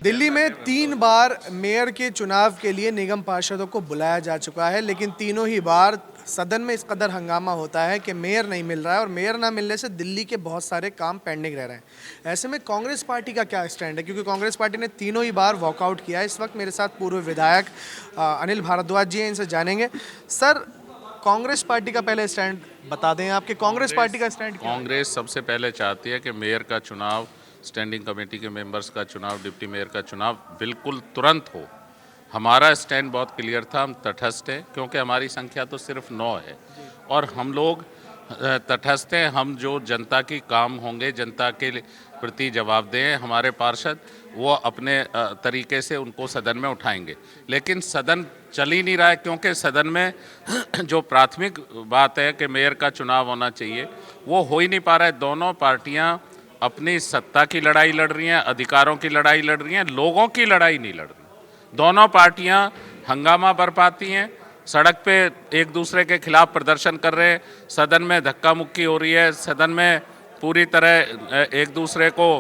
दिल्ली में 3 बार मेयर के चुनाव के लिए निगम पार्षदों को बुलाया जा चुका है, लेकिन तीनों ही बार सदन में इस कदर हंगामा होता है कि मेयर नहीं मिल रहा है और मेयर ना मिलने से दिल्ली के बहुत सारे काम पेंडिंग रह रहे हैं। ऐसे में कांग्रेस पार्टी का क्या स्टैंड है, क्योंकि कांग्रेस पार्टी ने तीनों ही बार वॉकआउट किया है। इस वक्त मेरे साथ पूर्व विधायक अनिल भारद्वाज जी हैं, इनसे जानेंगे। सर, कांग्रेस पार्टी का पहले स्टैंड बता दें, आपके कांग्रेस पार्टी का स्टैंड क्या है? कांग्रेस सबसे पहले चाहती है कि मेयर का चुनाव, स्टैंडिंग कमेटी के मेंबर्स का चुनाव, डिप्टी मेयर का चुनाव बिल्कुल तुरंत हो। हमारा स्टैंड बहुत क्लियर था, हम तटस्थ हैं, क्योंकि हमारी संख्या तो सिर्फ 9 है और हम लोग तटस्थ हैं। हम जो जनता की काम होंगे, जनता के प्रति जवाबदेह हैं, हमारे पार्षद वो अपने तरीके से उनको सदन में उठाएंगे। लेकिन सदन चल ही नहीं रहा है, क्योंकि सदन में जो प्राथमिक बात है कि मेयर का चुनाव होना चाहिए, वो हो ही नहीं पा रहा है। दोनों पार्टियां अपनी सत्ता की लड़ाई लड़ रही हैं, अधिकारों की लड़ाई लड़ रही हैं, लोगों की लड़ाई नहीं लड़ रही। दोनों पार्टियां हंगामा बरपाती हैं, सड़क पे एक दूसरे के खिलाफ प्रदर्शन कर रहे हैं, सदन में धक्का मुक्की हो रही है, सदन में पूरी तरह एक दूसरे को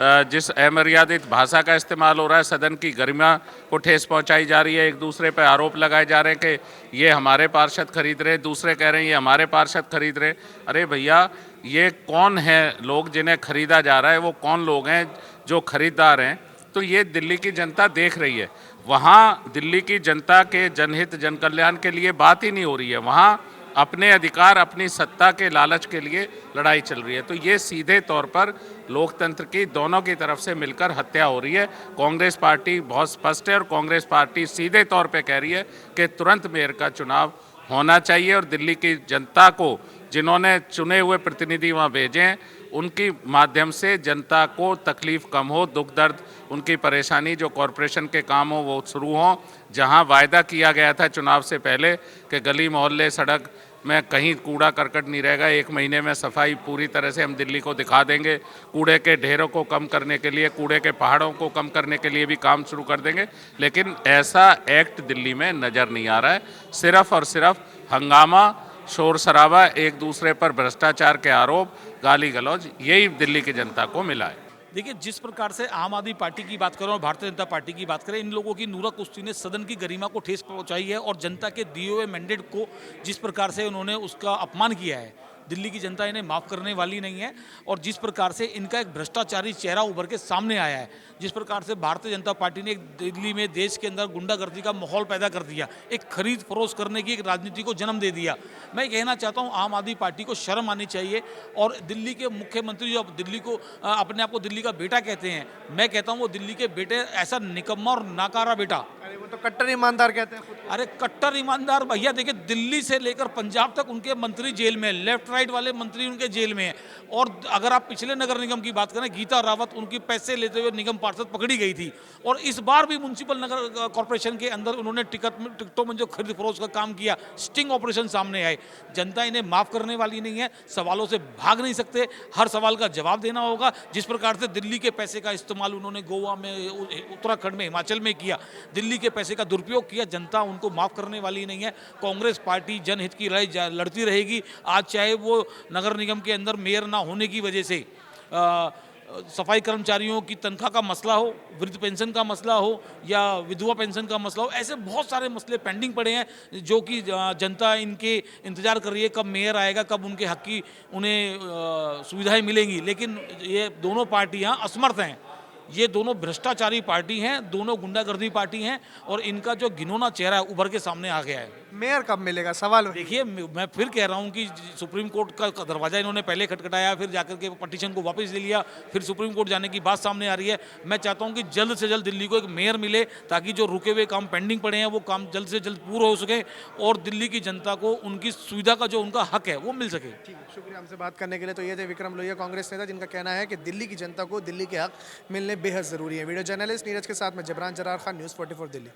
जिस अमर्यादित भाषा का इस्तेमाल हो रहा है, सदन की गरिमा को ठेस पहुंचाई जा रही है। एक दूसरे पर आरोप लगाए जा रहे हैं कि ये हमारे पार्षद खरीद रहे, दूसरे कह रहे हैं ये हमारे पार्षद खरीद रहे। अरे भैया, ये कौन है लोग जिन्हें खरीदा जा रहा है? वो कौन लोग हैं जो खरीदार हैं? तो ये दिल्ली की जनता देख रही है। वहाँ दिल्ली की जनता के जनहित जन कल्याण के लिए बात ही नहीं हो रही है, वहाँ अपने अधिकार, अपनी सत्ता के लालच के लिए लड़ाई चल रही है। तो ये सीधे तौर पर लोकतंत्र की दोनों की तरफ से मिलकर हत्या हो रही है। कांग्रेस पार्टी बहुत स्पष्ट है और कांग्रेस पार्टी सीधे तौर पे कह रही है कि तुरंत मेयर का चुनाव होना चाहिए और दिल्ली की जनता को, जिन्होंने चुने हुए प्रतिनिधि वहाँ भेजे हैं, उनकी माध्यम से जनता को तकलीफ कम हो, दुख दर्द, उनकी परेशानी जो कॉरपोरेशन के काम हो वो शुरू हों। जहां वायदा किया गया था चुनाव से पहले कि गली मोहल्ले सड़क में कहीं कूड़ा करकट नहीं रहेगा, 1 महीने में सफाई पूरी तरह से हम दिल्ली को दिखा देंगे, कूड़े के ढेरों को कम करने के लिए, कूड़े के पहाड़ों को कम करने के लिए भी काम शुरू कर देंगे। लेकिन ऐसा एक्ट दिल्ली में नज़र नहीं आ रहा है। सिर्फ और सिर्फ हंगामा, शोर शराबा, एक दूसरे पर भ्रष्टाचार के आरोप, गाली गलौज, यही दिल्ली की जनता को मिला है। देखिए, जिस प्रकार से आम आदमी पार्टी की बात करें और भारतीय जनता पार्टी की बात करें, इन लोगों की नूरा कुश्ती ने सदन की गरिमा को ठेस पहुंचाई है और जनता के दिए हुए मैंडेट को जिस प्रकार से उन्होंने उसका अपमान किया है, दिल्ली की जनता इन्हें माफ़ करने वाली नहीं है। और जिस प्रकार से इनका एक भ्रष्टाचारी चेहरा उभर के सामने आया है, जिस प्रकार से भारतीय जनता पार्टी ने दिल्ली में, देश के अंदर गुंडागर्दी का माहौल पैदा कर दिया, एक खरीद फरोख्त करने की एक राजनीति को जन्म दे दिया। मैं कहना चाहता हूँ, आम आदमी पार्टी को शर्म आनी चाहिए। और दिल्ली के मुख्यमंत्री जो दिल्ली को अपने आप को दिल्ली का बेटा कहते हैं, मैं कहता हूँ वो दिल्ली के बेटे ऐसा निकम्मा और नाकारा बेटा। अरे वो तो कट्टर ईमानदार कहते हैं खुद को। अरे कट्टर ईमानदार भैया, देखिए, दिल्ली से लेकर पंजाब तक उनके मंत्री जेल में, लेफ्ट राइट वाले मंत्री उनके जेल में हैं। और अगर आप पिछले नगर निगम की बात करें, गीता रावत उनकी पैसे लेते हुए निगम पार्षद पकड़ी गई थी। और इस बार भी म्युनिसिपल नगर कॉर्पोरेशन के अंदर उन्होंने टिकटों में जो खरीद फरोख्त का काम किया, स्टिंग ऑपरेशन सामने आए। जनता इन्हें माफ़ करने वाली नहीं है, सवालों से भाग नहीं सकते, हर सवाल का जवाब देना होगा। जिस प्रकार से दिल्ली के पैसे का इस्तेमाल उन्होंने गोवा में, उत्तराखंड में, हिमाचल में किया, दिल्ली के पैसे का दुरुपयोग किया, जनता उनको माफ़ करने वाली नहीं है। कांग्रेस पार्टी जनहित की लड़ाई लड़ती रहेगी। आज चाहे वो नगर निगम के अंदर मेयर ना होने की वजह से सफाई कर्मचारियों की तनख्वाह का मसला हो, वृद्ध पेंशन का मसला हो या विधवा पेंशन का मसला हो, ऐसे बहुत सारे मसले पेंडिंग पड़े हैं जो कि जनता इनके इंतजार कर रही है कब मेयर आएगा, कब उनके हक की उन्हें सुविधाएं मिलेंगी। लेकिन ये दोनों पार्टियां असमर्थ हैं। ये दोनों भ्रष्टाचारी पार्टी हैं, दोनों गुंडागर्दी पार्टी हैं और इनका जो घिनौना चेहरा है उभर के सामने आ गया है। मेयर कब मिलेगा, सवाल वही। देखिए, मैं फिर कह रहा हूं कि सुप्रीम कोर्ट का दरवाजा इन्होंने पहले खटखटाया, फिर जाकर के पटिशन को वापस ले लिया, फिर सुप्रीम कोर्ट जाने की बात सामने आ रही है। मैं चाहता हूं कि जल्द से जल्द दिल्ली को एक मेयर मिले, ताकि जो रुके हुए काम पेंडिंग पड़े हैं वो काम जल्द से जल्द पूरे हो सके और दिल्ली की जनता को उनकी सुविधा का जो उनका हक है वो मिल सके। ठीक है, शुक्रिया हमसे बात करने के लिए। तो ये थे विक्रम लोहिया, कांग्रेस नेता, जिनका कहना है कि दिल्ली की जनता को दिल्ली के हक मिलने बेहद ज़रूरी है। वीडियो जर्नलिस्ट नीरज के साथ में जबरान जरार खान, न्यूज़ 44 दिल्ली।